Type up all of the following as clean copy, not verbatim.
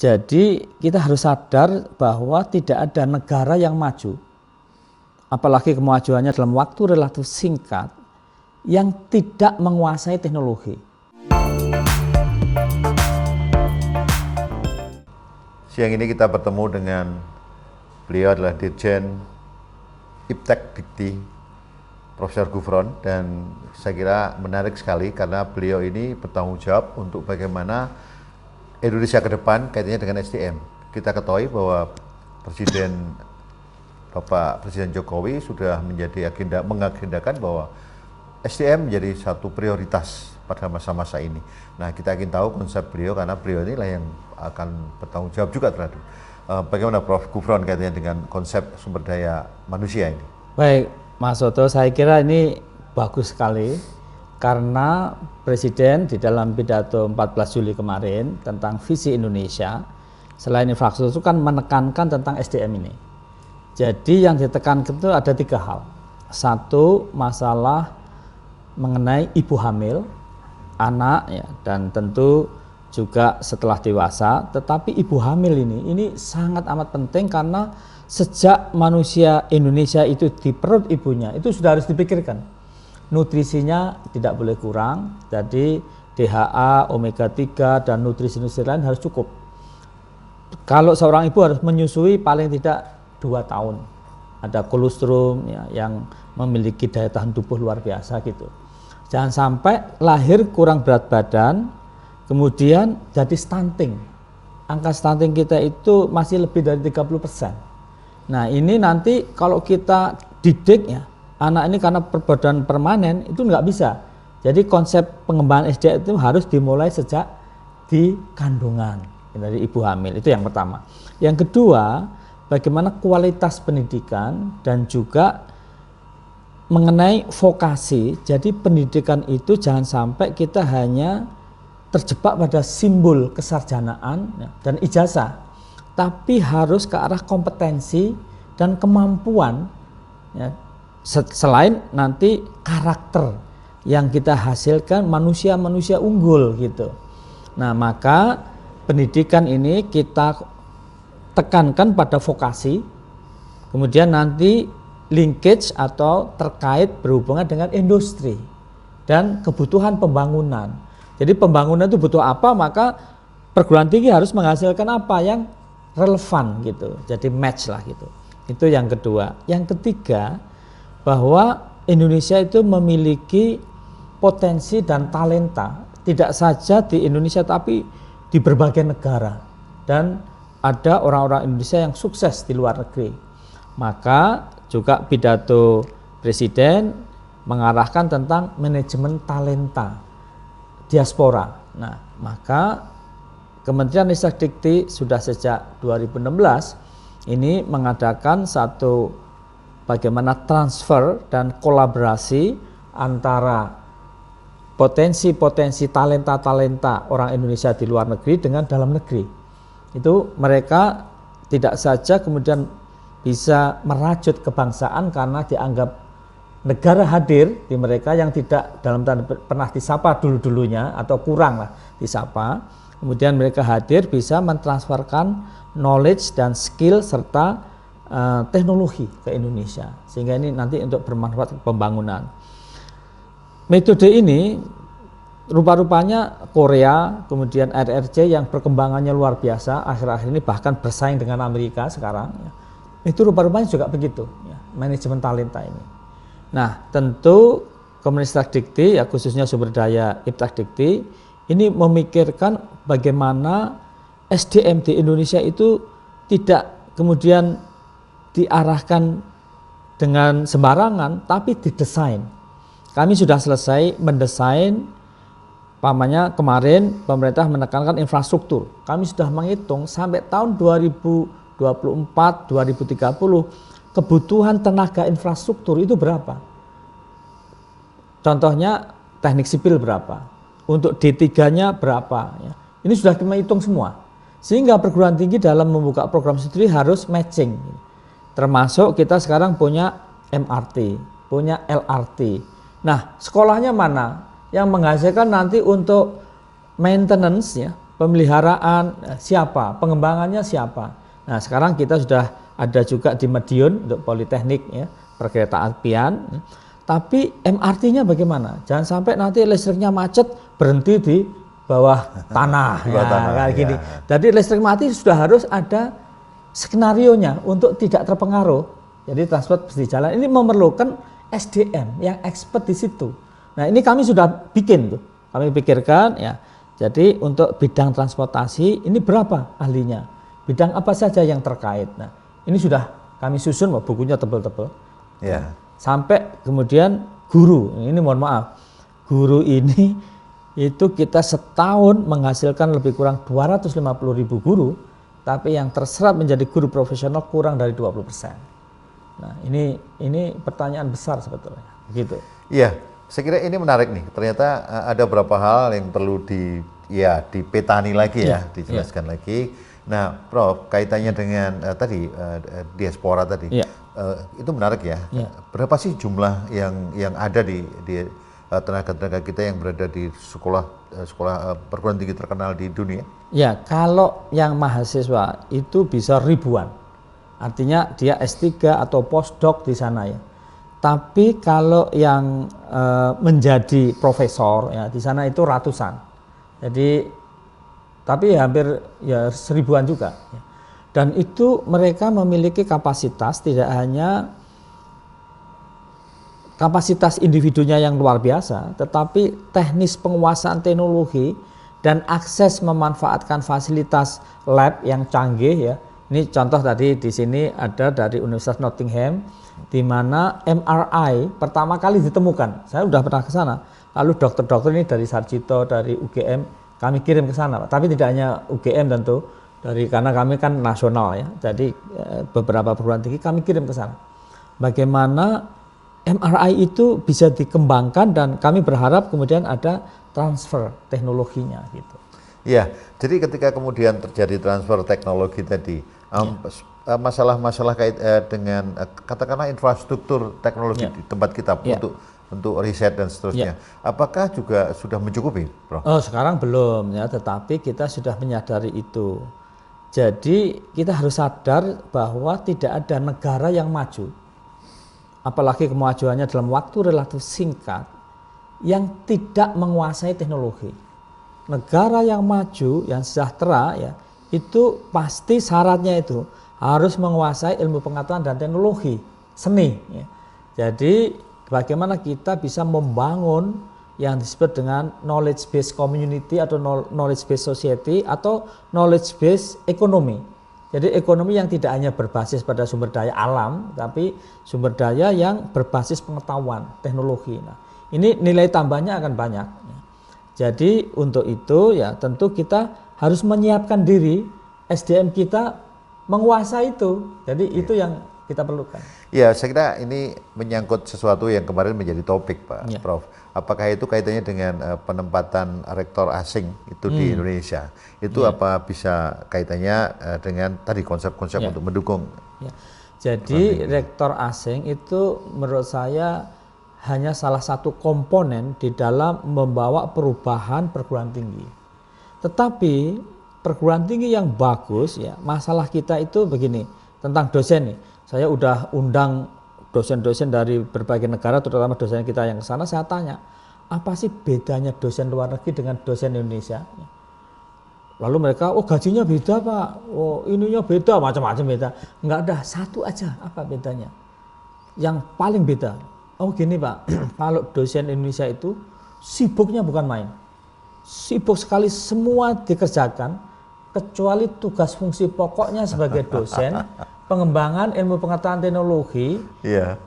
Jadi kita harus sadar bahwa tidak ada negara yang maju, apalagi kemajuannya dalam waktu relatif singkat, yang tidak menguasai teknologi. Siang ini kita bertemu dengan beliau adalah Dirjen Iptek Dikti, Profesor Gufron, dan saya kira menarik sekali karena beliau ini bertanggung jawab untuk bagaimana Indonesia ke depan kaitannya dengan SDM. Kita ketahui bahwa Bapak Presiden Jokowi sudah mengagendakan bahwa SDM menjadi satu prioritas pada masa-masa ini. Nah, kita ingin tahu konsep beliau karena beliau inilah yang akan bertanggung jawab juga terhadap bagaimana Prof. Gufron kaitannya dengan konsep sumber daya manusia ini. Baik, Mas Soto, saya kira ini bagus sekali karena Presiden di dalam pidato 14 Juli kemarin tentang visi Indonesia, selain infrastruktur kan menekankan tentang SDM ini. Jadi yang ditekankan itu ada 3 hal. Satu, masalah mengenai ibu hamil, anak, ya, dan tentu juga setelah dewasa. Tetapi ibu hamil ini sangat amat penting karena sejak manusia Indonesia itu di perut ibunya itu sudah harus dipikirkan. Nutrisinya tidak boleh kurang, jadi DHA, omega 3 dan nutrisi-nutrisi lain harus cukup. Kalau seorang ibu harus menyusui paling tidak 2 tahun. Ada kolostrum ya, yang memiliki daya tahan tubuh luar biasa gitu. Jangan sampai lahir kurang berat badan, kemudian jadi stunting. Angka stunting kita itu masih lebih dari 30%. Nah, ini nanti kalau kita didik ya, anak ini karena perbuatan permanen itu nggak bisa. Jadi konsep pengembangan SDM itu harus dimulai sejak di kandungan dari ibu hamil. Itu yang pertama. Yang kedua, bagaimana kualitas pendidikan dan juga mengenai vokasi. Jadi pendidikan itu jangan sampai kita hanya terjebak pada simbol kesarjanaan dan ijazah, tapi harus ke arah kompetensi dan kemampuan ya. Selain nanti karakter yang kita hasilkan manusia-manusia unggul gitu. Nah, maka pendidikan ini kita tekankan pada vokasi, kemudian nanti linkage atau terkait berhubungan dengan industri dan kebutuhan pembangunan. Jadi pembangunan itu butuh apa, maka perguruan tinggi harus menghasilkan apa yang relevan gitu. Jadi match lah gitu. Itu yang kedua. Yang ketiga, bahwa Indonesia itu memiliki potensi dan talenta tidak saja di Indonesia tapi di berbagai negara, dan ada orang-orang Indonesia yang sukses di luar negeri. Maka juga pidato Presiden mengarahkan tentang manajemen talenta diaspora. Nah, maka Kementerian Ristek sudah sejak 2016 ini mengadakan satu bagaimana transfer dan kolaborasi antara potensi-potensi talenta-talenta orang Indonesia di luar negeri dengan dalam negeri. Itu mereka tidak saja kemudian bisa merajut kebangsaan karena dianggap negara hadir di mereka yang tidak dalam tanda pernah disapa dulu-dulunya atau kurang lah disapa. Kemudian mereka hadir bisa mentransferkan knowledge dan skill serta teknologi ke Indonesia, sehingga ini nanti untuk bermanfaat pembangunan. Metode ini rupa-rupanya Korea, kemudian RRC yang perkembangannya luar biasa akhir-akhir ini bahkan bersaing dengan Amerika sekarang. Itu rupa-rupanya juga begitu, ya, manajemen talenta ini. Nah, tentu Kemenristek Dikti, ya khususnya sumber daya Iptek Dikti, ini memikirkan bagaimana SDM di Indonesia itu tidak kemudian diarahkan dengan sembarangan, tapi didesain. Kami sudah selesai mendesain, pamannya kemarin pemerintah menekankan infrastruktur. Kami sudah menghitung sampai tahun 2024-2030 kebutuhan tenaga infrastruktur itu berapa. Contohnya teknik sipil berapa, untuk D3-nya berapa. Ya. Ini sudah kami hitung semua. Sehingga perguruan tinggi dalam membuka program studi harus matching. Termasuk kita sekarang punya MRT, punya LRT. Nah, sekolahnya mana? Yang menghasilkan nanti untuk maintenance ya, pemeliharaan siapa, pengembangannya siapa. Nah, sekarang kita sudah ada juga di Madiun untuk politeknik ya, perkereta apian. Tapi MRT-nya bagaimana? Jangan sampai nanti listriknya macet berhenti di bawah tanah, Di bawah ya, tanah, kayak gini. ya. Jadi listrik mati sudah harus ada skenarionya untuk tidak terpengaruh. Jadi transport di jalan ini memerlukan SDM yang expert di situ. Nah, ini kami sudah bikin tuh. Kami pikirkan ya. Jadi untuk bidang transportasi ini berapa ahlinya? Bidang apa saja yang terkait. Nah, ini sudah kami susun, bukunya tebel-tebel. Ya. Sampai kemudian guru, ini mohon maaf, guru ini itu kita setahun menghasilkan lebih kurang 250.000 guru, tapi yang terserap menjadi guru profesional kurang dari 20%. Nah, ini pertanyaan besar sebetulnya, gitu. Iya, saya kira ini menarik nih. Ternyata ada beberapa hal yang perlu dipetani lagi ya, dijelaskan lagi. Nah, Prof, kaitannya dengan tadi diaspora tadi, itu menarik ya. Berapa sih jumlah yang ada di tenaga-tenaga kita yang berada di sekolah perguruan tinggi terkenal di dunia? Ya, kalau yang mahasiswa itu bisa ribuan. Artinya dia S3 atau postdoc di sana ya. Tapi kalau yang menjadi profesor ya di sana itu ratusan. Jadi tapi hampir ya seribuan juga. Dan itu mereka memiliki kapasitas, tidak hanya kapasitas individunya yang luar biasa, tetapi teknis penguasaan teknologi dan akses memanfaatkan fasilitas lab yang canggih ya. Ini contoh tadi di sini ada dari Universitas Nottingham, di mana MRI pertama kali ditemukan. Saya sudah pernah ke sana. Lalu dokter-dokter ini dari Sarjito, dari UGM, kami kirim ke sana, tapi tidak hanya UGM tentu, karena kami kan nasional ya. Jadi beberapa perguruan tinggi kami kirim ke sana. Bagaimana MRI itu bisa dikembangkan dan kami berharap kemudian ada transfer teknologinya gitu. Iya, jadi ketika kemudian terjadi transfer teknologi tadi, masalah-masalah kait dengan katakanlah infrastruktur teknologi di tempat kita untuk riset dan seterusnya, apakah juga sudah mencukupi, Bro? Oh, sekarang belum ya, tetapi kita sudah menyadari itu. Jadi kita harus sadar bahwa tidak ada negara yang maju, apalagi kemajuannya dalam waktu relatif singkat, yang tidak menguasai teknologi. Negara yang maju, yang sejahtera ya, itu pasti syaratnya itu harus menguasai ilmu pengetahuan dan teknologi, seni. Ya. Jadi bagaimana kita bisa membangun yang disebut dengan knowledge based community atau knowledge based society atau knowledge based economy. Jadi ekonomi yang tidak hanya berbasis pada sumber daya alam, tapi sumber daya yang berbasis pengetahuan, teknologi. Nah, ini nilai tambahnya akan banyak. Jadi untuk itu ya tentu kita harus menyiapkan diri, SDM kita menguasai itu. Jadi itu yang kita perlukan. Ya, saya kira ini menyangkut sesuatu yang kemarin menjadi topik, Pak Prof. Apakah itu kaitannya dengan penempatan rektor asing itu di Indonesia? Itu apa bisa kaitannya dengan tadi konsep-konsep untuk mendukung? Jadi rektor asing itu menurut saya hanya salah satu komponen di dalam membawa perubahan perguruan tinggi. Tetapi perguruan tinggi yang bagus ya, masalah kita itu begini, tentang dosen nih. Saya udah undang dosen-dosen dari berbagai negara, terutama dosen kita yang ke sana, saya tanya, apa sih bedanya dosen luar negeri dengan dosen Indonesia? Lalu mereka, oh gajinya beda Pak, oh ininya beda, macam-macam beda. Enggak ada, satu aja, apa bedanya? Yang paling beda, oh gini Pak, kalau dosen Indonesia itu sibuknya bukan main. Sibuk sekali, semua dikerjakan, kecuali tugas fungsi pokoknya sebagai dosen, pengembangan ilmu pengetahuan teknologi,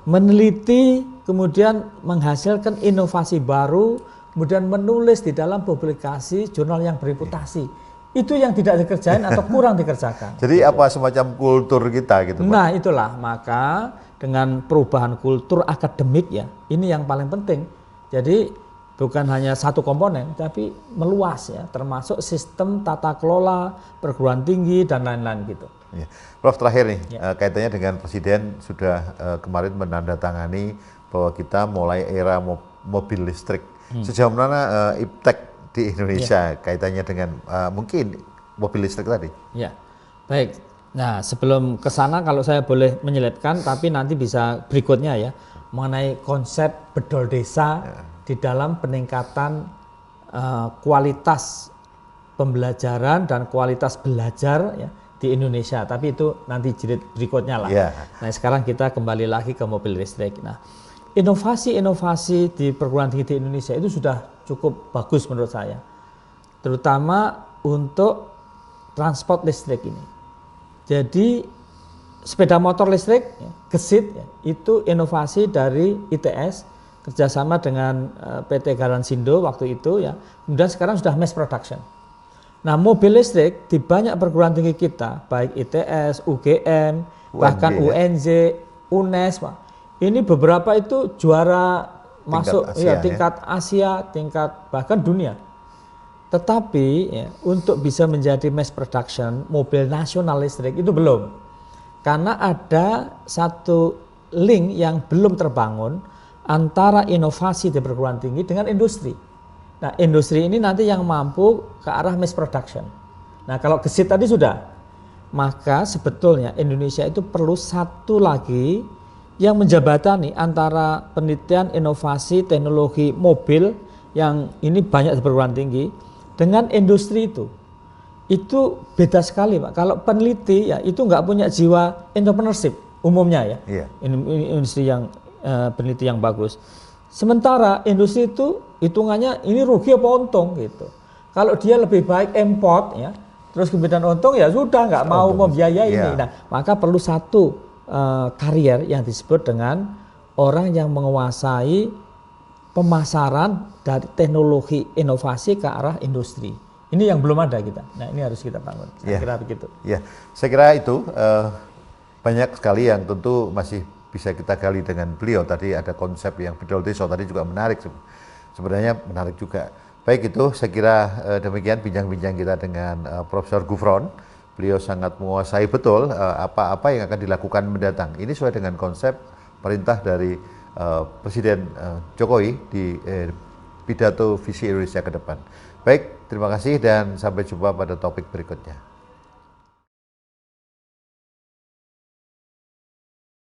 meneliti, kemudian menghasilkan inovasi baru, kemudian menulis di dalam publikasi jurnal yang bereputasi. Itu yang tidak dikerjain atau kurang dikerjakan. Jadi gitu. Apa semacam kultur kita gitu Pak? Nah itulah, maka dengan perubahan kultur akademik ya, ini yang paling penting. Jadi bukan hanya satu komponen, tapi meluas ya, termasuk sistem tata kelola perguruan tinggi dan lain-lain gitu. Ya. Prof, terakhir nih, kaitannya dengan Presiden sudah kemarin menandatangani bahwa kita mulai era mobil listrik. Sejauh mana IPTEK di Indonesia kaitannya dengan mungkin mobil listrik tadi. Ya, baik. Nah, sebelum ke sana kalau saya boleh menyelipkan, tapi nanti bisa berikutnya ya, mengenai konsep bedol desa di dalam peningkatan kualitas pembelajaran dan kualitas belajar ya, di Indonesia. Tapi itu nanti jilid berikutnya lah. Nah, sekarang kita kembali lagi ke mobil listrik. Nah, inovasi-inovasi di perguruan tinggi di Indonesia itu sudah cukup bagus menurut saya, terutama untuk transport listrik ini. Jadi sepeda motor listrik, ya, gesit, ya, itu inovasi dari ITS kerjasama dengan PT Garansindo waktu itu ya. Kemudian sekarang sudah mass production. Nah, mobil listrik di banyak perguruan tinggi kita, baik ITS, UGM, bahkan UNJ, UNES, Pak. Ini beberapa itu juara masuk Asia, tingkat Asia, tingkat bahkan dunia. Tetapi ya, untuk bisa menjadi mass production mobil nasional listrik itu belum. Karena ada satu link yang belum terbangun antara inovasi di perguruan tinggi dengan industri. Nah, industri ini nanti yang mampu ke arah mass production. Nah, kalau gesit tadi sudah, maka sebetulnya Indonesia itu perlu satu lagi yang menjabatani antara penelitian inovasi teknologi mobil yang ini banyak di perguruan tinggi dengan industri itu beda sekali, Pak. Kalau peneliti ya itu nggak punya jiwa entrepreneurship umumnya ya, industri yang peneliti yang bagus. Sementara industri itu hitungannya ini rugi apa untung gitu. Kalau dia lebih baik import ya, terus kemudian untung ya sudah nggak mau membiayai ini. Nah, maka perlu satu karier yang disebut dengan orang yang menguasai pemasaran dari teknologi inovasi ke arah industri. Ini yang belum ada kita. Nah, ini harus kita bangun. Saya kira begitu. Ya, saya kira itu banyak sekali yang tentu masih bisa kita gali dengan beliau. Tadi ada konsep yang bedol desa tadi juga menarik. Sebenarnya menarik juga. Baik, itu saya kira demikian bincang-bincang kita dengan Profesor Gufron. Beliau sangat menguasai betul apa-apa yang akan dilakukan mendatang. Ini sesuai dengan konsep perintah dari Presiden Jokowi di pidato visi Indonesia ke depan. Baik, terima kasih dan sampai jumpa pada topik berikutnya.